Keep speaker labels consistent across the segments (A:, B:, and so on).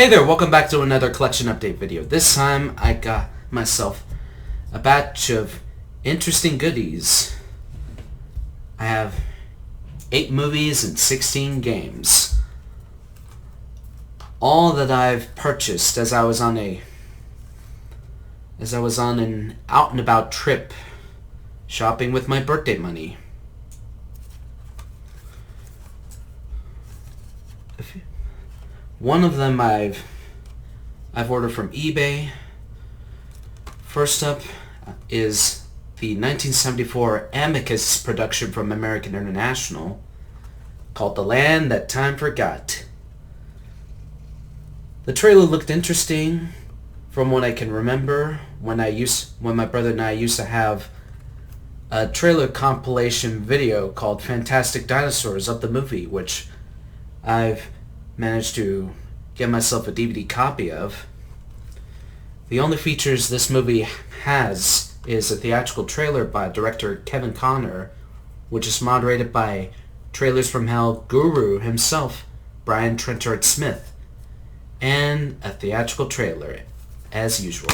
A: Hey there, welcome back to another collection update video. This time I got myself a batch of interesting goodies. I have 8 movies and 16 games. All that I've purchased as I was on an out and about trip shopping with my birthday money. One of them I've ordered from eBay. First up is the 1974 Amicus production from American International called The Land That Time Forgot. The trailer looked interesting from what I can remember when my brother and I used to have a trailer compilation video called Fantastic Dinosaurs of the movie, which I've managed to get myself a DVD copy of. The only features this movie has is a theatrical trailer by director Kevin Conner, which is moderated by Trailers from Hell guru himself, Brian Trenchard Smith, and a theatrical trailer, as usual.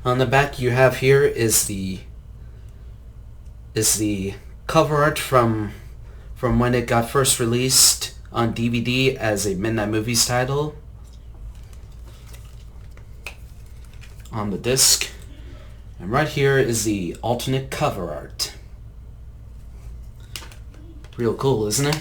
A: On the back you have here is the cover art from when it got first released on DVD as a Midnight Movies title on the disc. And right here is the alternate cover art. Real cool, isn't it?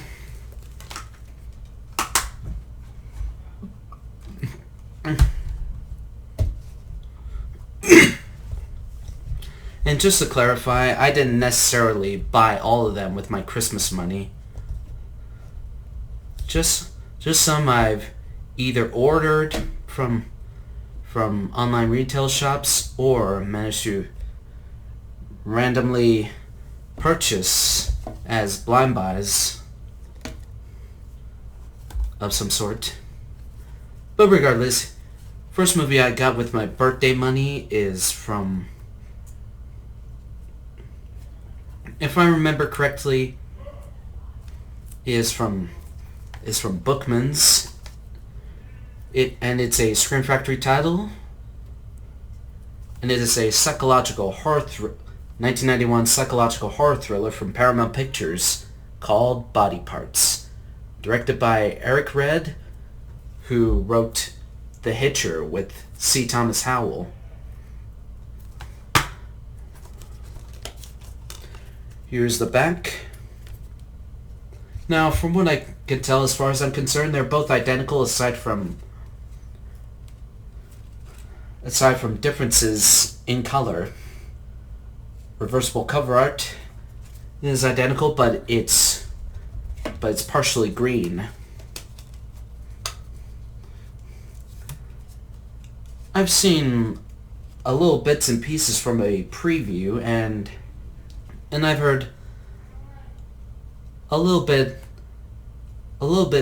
A: And just to clarify, I didn't necessarily buy all of them with my Christmas money. Just some I've either ordered from online retail shops or managed to randomly purchase as blind buys of some sort. But regardless, first movie I got with my birthday money is from, if I remember correctly, is from Bookman's. It's a Scream Factory title, and it is a psychological horror 1991 psychological horror thriller from Paramount Pictures called Body Parts, directed by Eric Red, who wrote The Hitcher with C. Thomas Howell. Here's the back. Now, from what I can tell, as far as I'm concerned, they're both identical aside from differences in color. Reversible cover art is identical, but it's partially green. I've seen a little bits and pieces from a preview, and I've heard a little bit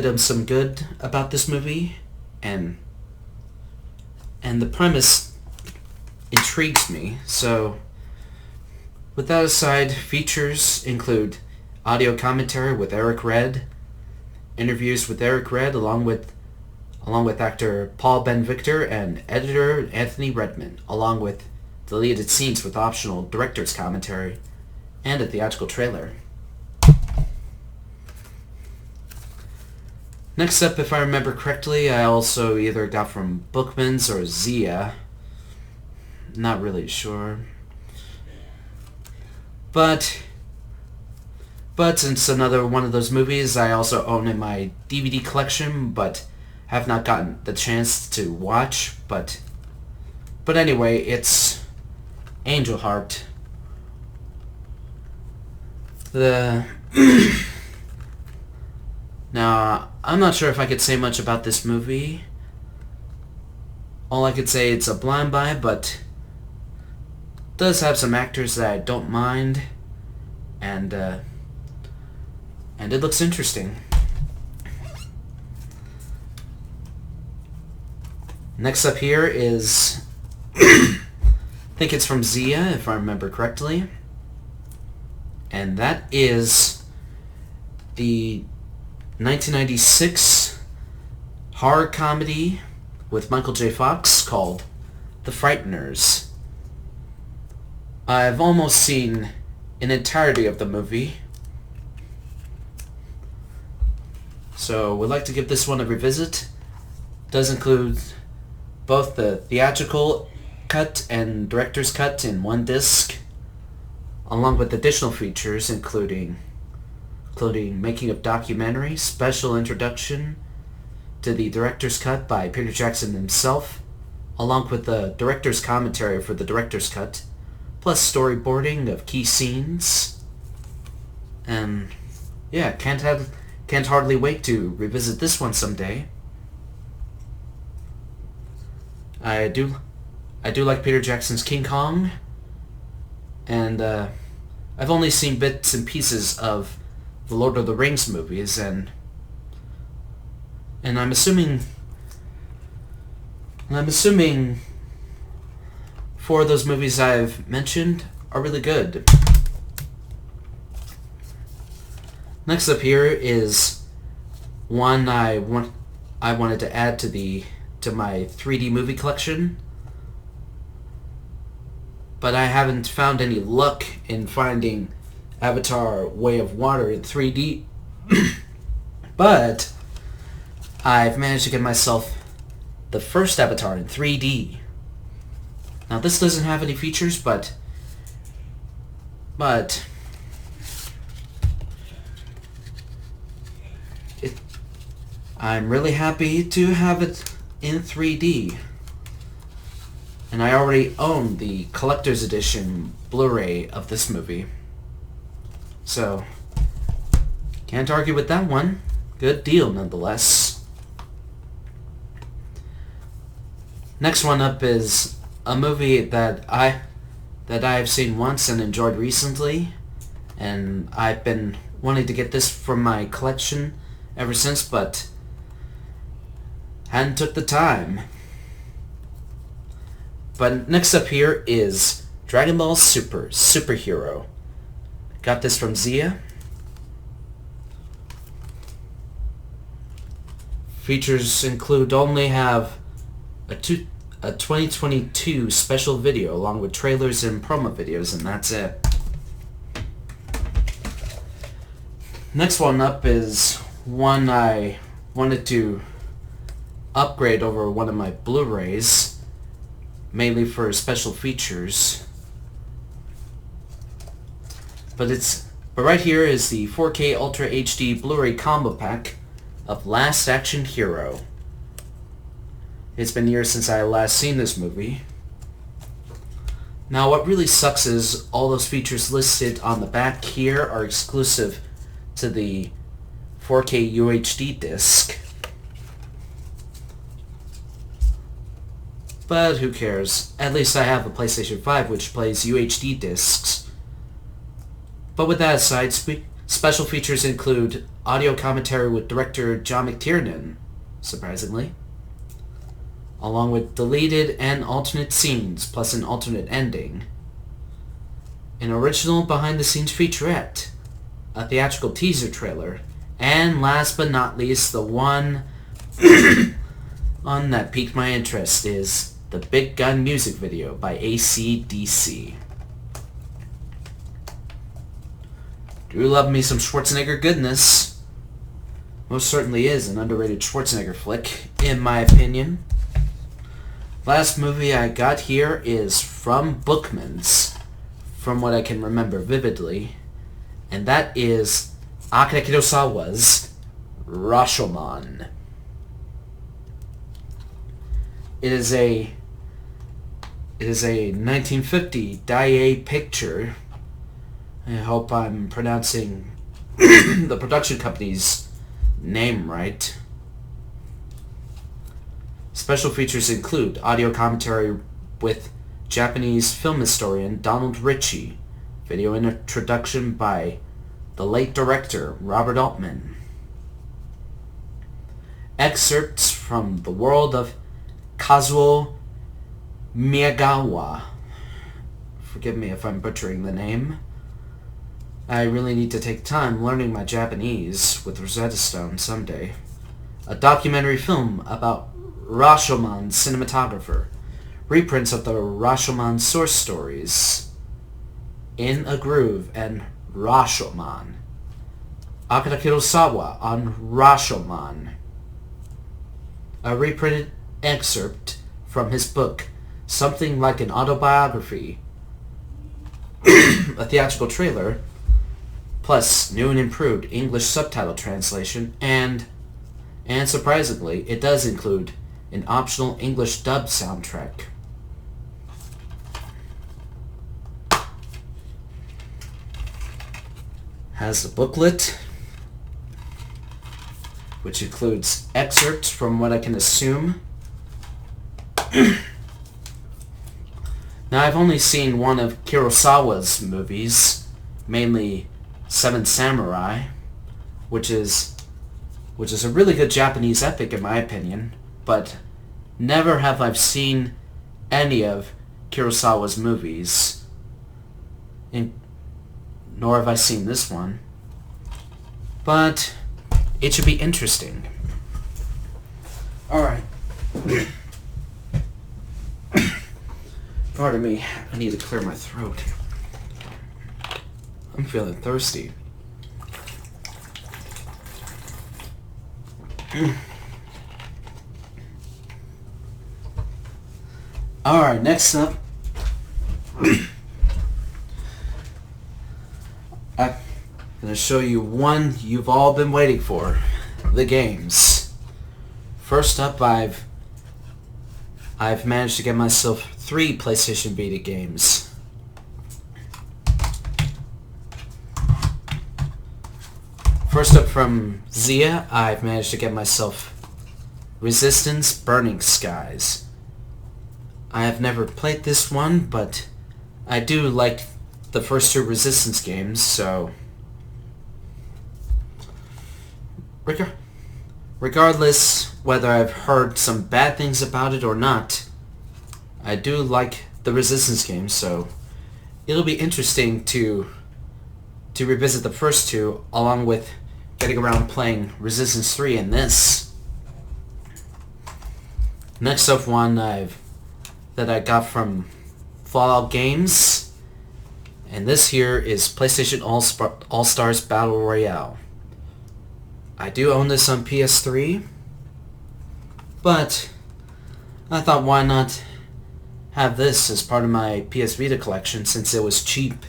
A: of some good about this movie, and the premise intrigues me. So with that aside, features include audio commentary with Eric Red, interviews with Eric Red along with actor Paul Ben-Victor and editor Anthony Redman, along with deleted scenes with optional director's commentary and a theatrical trailer. Next up, if I remember correctly, I also either got from Bookman's or Zia. Not really sure. But since another one of those movies I also own in my DVD collection, but have not gotten the chance to watch. But anyway, it's Angel Heart. Now, I'm not sure if I could say much about this movie. All I could say, it's a blind buy, but does have some actors that I don't mind, and it looks interesting. Next up here is, I think it's from Zia, if I remember correctly, and that is the 1996 horror comedy with Michael J. Fox called The Frighteners. I've almost seen an entirety of the movie, so would like to give this one a revisit. Does include both the theatrical cut and director's cut in one disc, along with additional features including making of documentary, special introduction to the director's cut by Peter Jackson himself, along with the director's commentary for the director's cut, plus storyboarding of key scenes. And yeah, can't hardly wait to revisit this one someday. I do like Peter Jackson's King Kong, and I've only seen bits and pieces of the Lord of the Rings movies, and I'm assuming four of those movies I've mentioned are really good. Next up here is one I wanted to add to my 3D movie collection, but I haven't found any luck in finding Avatar: Way of Water in 3D. But I've managed to get myself the first Avatar in 3D. Now this doesn't have any features, but I'm really happy to have it in 3D. And I already own the collector's edition Blu-ray of this movie, so can't argue with that one. Good deal nonetheless. Next one up is a movie that I've seen once and enjoyed recently, and I've been wanting to get this from my collection ever since, but hadn't took the time. But next up here is Dragon Ball Super Superhero. Got this from Zia. Features include only have a 2022 special video along with trailers and promo videos, and that's it. Next one up is one I wanted to upgrade over one of my Blu-rays, mainly for special features. But right here is the 4K Ultra HD Blu-ray combo pack of Last Action Hero. It's been years since I last seen this movie. Now what really sucks is all those features listed on the back here are exclusive to the 4K UHD disc. But who cares? At least I have a PlayStation 5 which plays UHD discs. But with that aside, special features include audio commentary with director John McTiernan, surprisingly, along with deleted and alternate scenes, plus an alternate ending, an original behind-the-scenes featurette, a theatrical teaser trailer, and last but not least, the one that piqued my interest is the Big Gun music video by AC/DC. Do love me some Schwarzenegger goodness. Most certainly is an underrated Schwarzenegger flick, in my opinion. Last movie I got here is from Bookman's, from what I can remember vividly, and that is Akira Kurosawa's Rashomon. It is a 1950 Daiei picture. I hope I'm pronouncing the production company's name right. Special features include audio commentary with Japanese film historian Donald Ritchie, video introduction by the late director Robert Altman, excerpts from the world of Kazuo Miyagawa, forgive me if I'm butchering the name, I really need to take time learning my Japanese with Rosetta Stone someday. A documentary film about Rashomon cinematographer. Reprints of the Rashomon source stories. In a Groove and Rashomon. Akira Kurosawa on Rashomon. A reprinted excerpt from his book, Something Like an Autobiography. A theatrical trailer, plus new and improved English subtitle translation, and surprisingly, it does include an optional English dub soundtrack. Has a booklet, which includes excerpts from what I can assume. Now, I've only seen one of Kurosawa's movies, mainly Seven Samurai, which is a really good Japanese epic in my opinion, but never have I seen any of Kurosawa's movies, nor have I seen this one. But it should be interesting. Alright. Pardon me, I need to clear my throat. I'm feeling thirsty. Alright, next up, I'm going to show you one you've all been waiting for, the games. First up, I've managed to get myself 3 PlayStation Vita games. First up from Zia, I've managed to get myself Resistance Burning Skies. I have never played this one, but I do like the first 2 Resistance games, so regardless whether I've heard some bad things about it or not, I do like the Resistance games, so it'll be interesting to revisit the first 2 along with getting around playing Resistance 3 and this. Next up, one that I got from Fallout Games, and this here is PlayStation All-Stars Battle Royale. I do own this on PS3, but I thought why not have this as part of my PS Vita collection since it was cheap.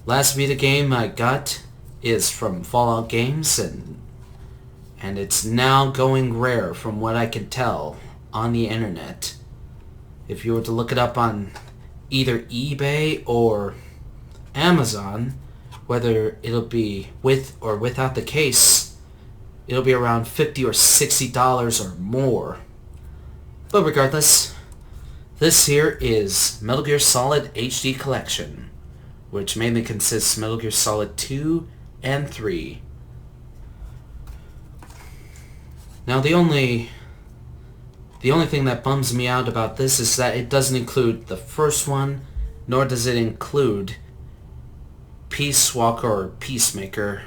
A: Last Vita game I got is from Fallout Games, and it's now going rare from what I can tell on the internet. If you were to look it up on either eBay or Amazon, whether it'll be with or without the case, it'll be around $50 or $60 or more. But regardless, this here is Metal Gear Solid HD Collection, which mainly consists of Metal Gear Solid 2 and 3. Now the only thing that bums me out about this is that it doesn't include the first one, nor does it include Peace Walker or Peacemaker,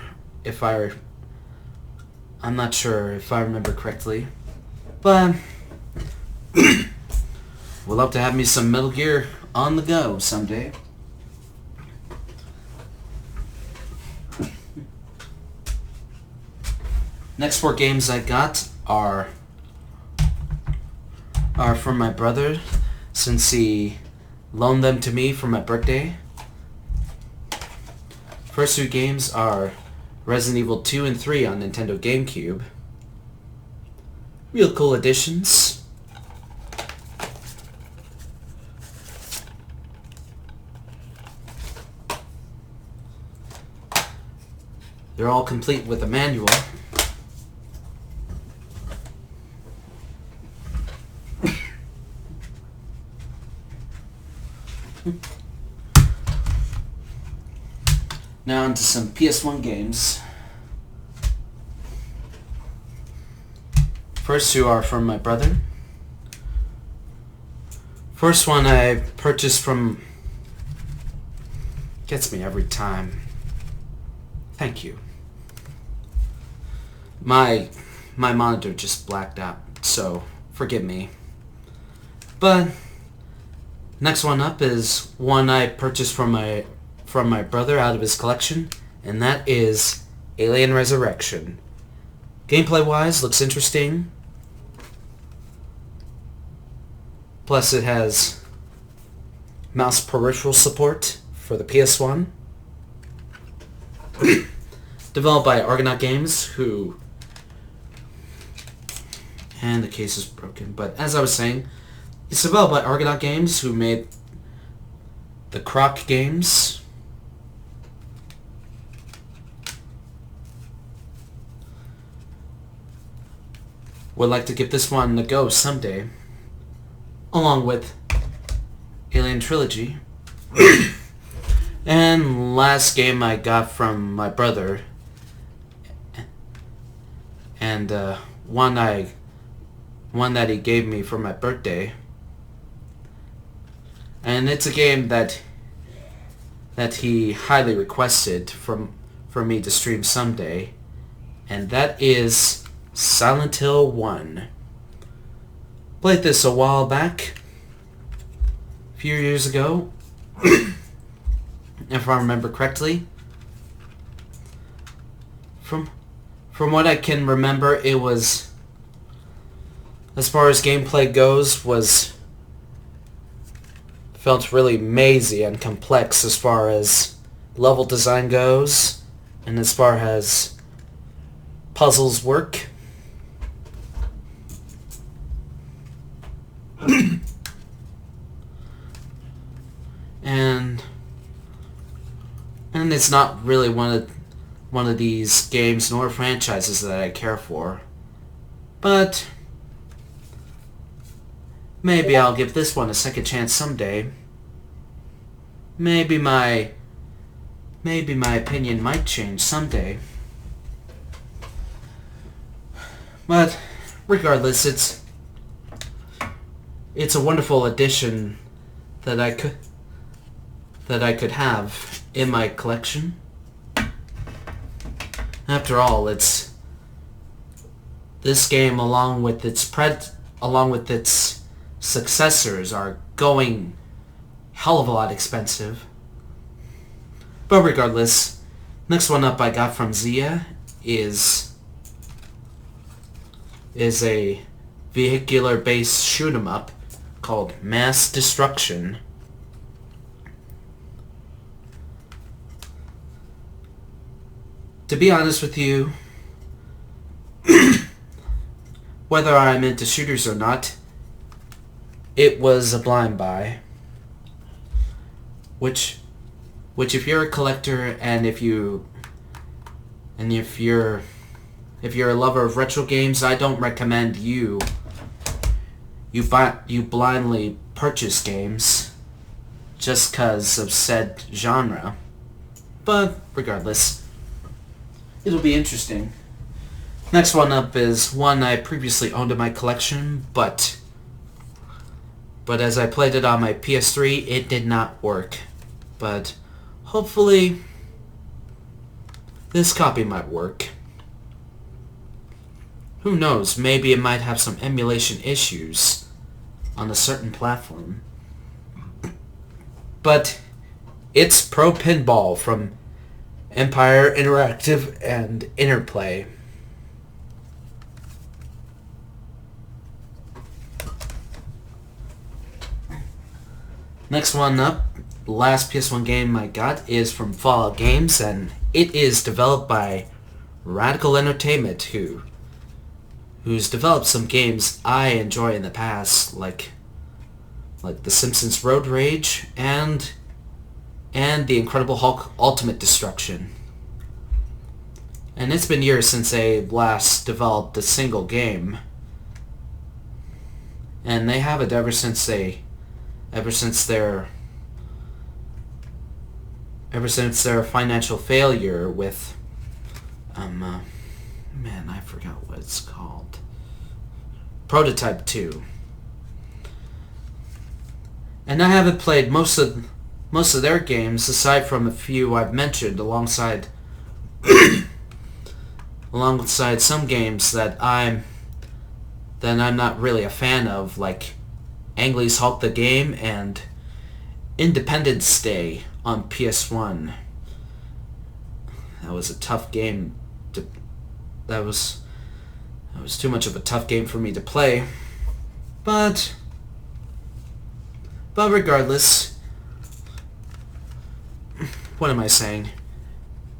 A: I'm not sure if I remember correctly. But we'll love to have me some Metal Gear on the go someday. Next 4 games I got are from my brother, since he loaned them to me for my birthday. First 2 games are Resident Evil 2 and 3 on Nintendo GameCube. Real cool additions. They're all complete with a manual. Now onto some PS1 games. First 2 are from my brother. First one I purchased from Gets me every time. Thank you. My monitor just blacked out, so forgive me. But next one up is one I purchased from my brother out of his collection, and that is Alien Resurrection. Gameplay-wise, looks interesting. Plus, it has mouse peripheral support for the PS1. Developed by Argonaut Games, who... And the case is broken. But as I was saying, it's developed by Argonaut Games, who made the Croc games. Would like to give this one a go someday, along with Alien Trilogy. And last game I got from my brother, and one that he gave me for my birthday. And it's a game that he highly requested for me to stream someday, and that is Silent Hill 1. Played this a while back, a few years ago, if I remember correctly. From what I can remember, it was, as far as gameplay goes, felt really mazy and complex as far as level design goes, and as far as puzzles work. And it's not really one of these games nor franchises that I care for. But maybe I'll give this one a second chance someday. Maybe my opinion might change someday. But regardless, it's a wonderful addition that I could have in my collection. After all, this game, along with its successors, are going hell of a lot expensive. But regardless, next one up I got from Zia is a vehicular-based shoot-'em-up called Mass Destruction. To be honest with you, whether I'm into shooters or not, it was a blind buy. Which if you're a collector and if you're a lover of retro games, I don't recommend you blindly purchase games just 'cause of said genre. But regardless, it'll be interesting. Next one up is one I previously owned in my collection, but as I played it on my PS3, it did not work. But hopefully this copy might work. Who knows, maybe it might have some emulation issues on a certain platform. But it's Pro Pinball from Empire Interactive and Interplay. Next one up, the last PS1 game I got is from Fallout Games, and it is developed by Radical Entertainment, who's developed some games I enjoy in the past, like The Simpsons Road Rage and The Incredible Hulk Ultimate Destruction. And it's been years since they last developed a single game, and they have it ever since their financial failure with man, I forgot what it's called. Prototype 2. And I haven't played most of most of their games, aside from a few I've mentioned, alongside some games that I'm not really a fan of, like Ang Lee's Hulk the Game and Independence Day on PS1. That was a tough game. That was too much of a tough game for me to play. But regardless, what am I saying?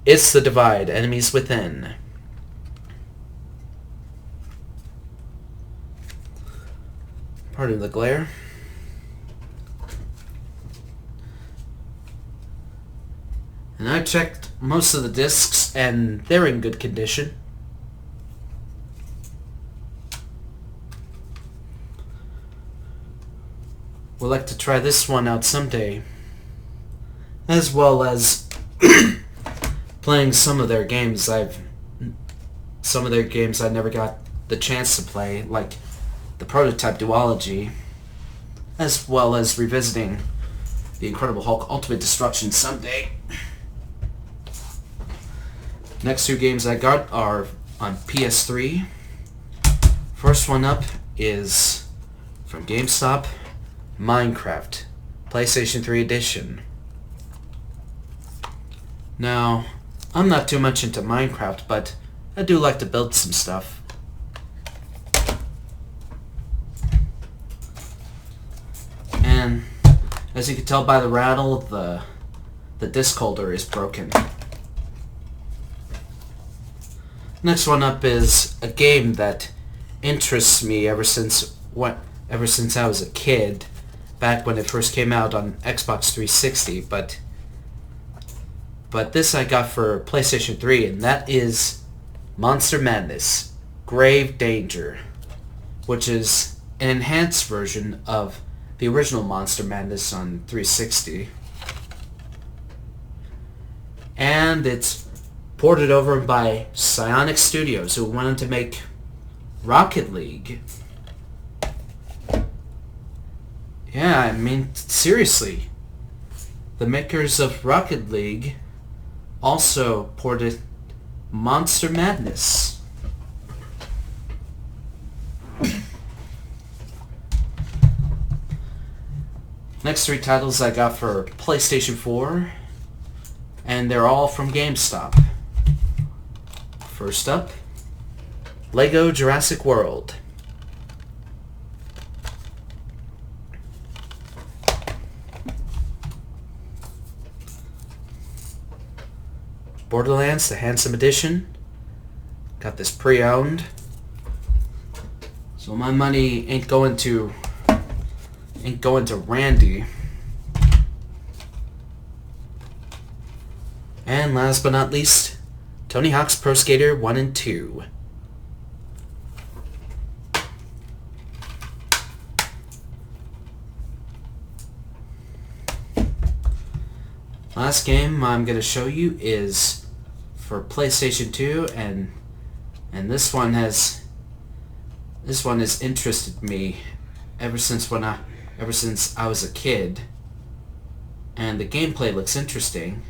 A: It's the Divide, Enemies Within. Pardon the glare. And I checked most of the discs, and they're in good condition. Would like to try this one out someday, as well as playing some of their games I never got the chance to play, like the Prototype Duology, as well as revisiting the Incredible Hulk Ultimate Destruction someday. Next two games I got are on PS3. First one up is from GameStop, Minecraft, PlayStation 3 Edition. Now, I'm not too much into Minecraft, but I do like to build some stuff. And as you can tell by the rattle, the disc holder is broken. Next one up is a game that interests me ever since I was a kid, back when it first came out on Xbox 360, but this I got for PlayStation 3, and that is Monster Madness: Grave Danger, which is an enhanced version of the original Monster Madness on 360. And it's ported over by Psionic Studios, who wanted to make Rocket League. Yeah, I mean, seriously. The makers of Rocket League also ported Monster Madness. Next three titles I got for PlayStation 4, and they're all from GameStop. First up, Lego Jurassic World. Borderlands, the Handsome Edition. Got this pre-owned. So my money ain't going to Randy. And last but not least, Tony Hawk's Pro Skater 1 and 2. Last game I'm going to show you is for PlayStation 2, and this one has interested me ever since I was a kid. And the gameplay looks interesting.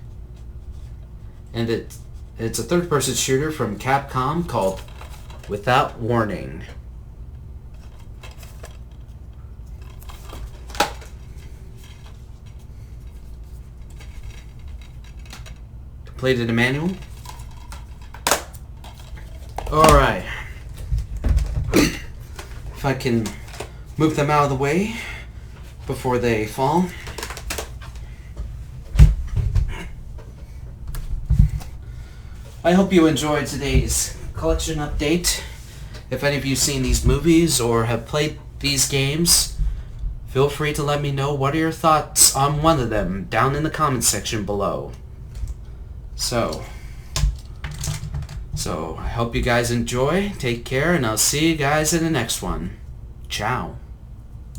A: And it's a third-person shooter from Capcom called Without Warning. Completed a manual. Alright. If I can move them out of the way before they fall. I hope you enjoyed today's collection update. If any of you have seen these movies or have played these games, feel free to let me know what are your thoughts on one of them down in the comments section below. So I hope you guys enjoy, take care, and I'll see you guys in the next one. Ciao.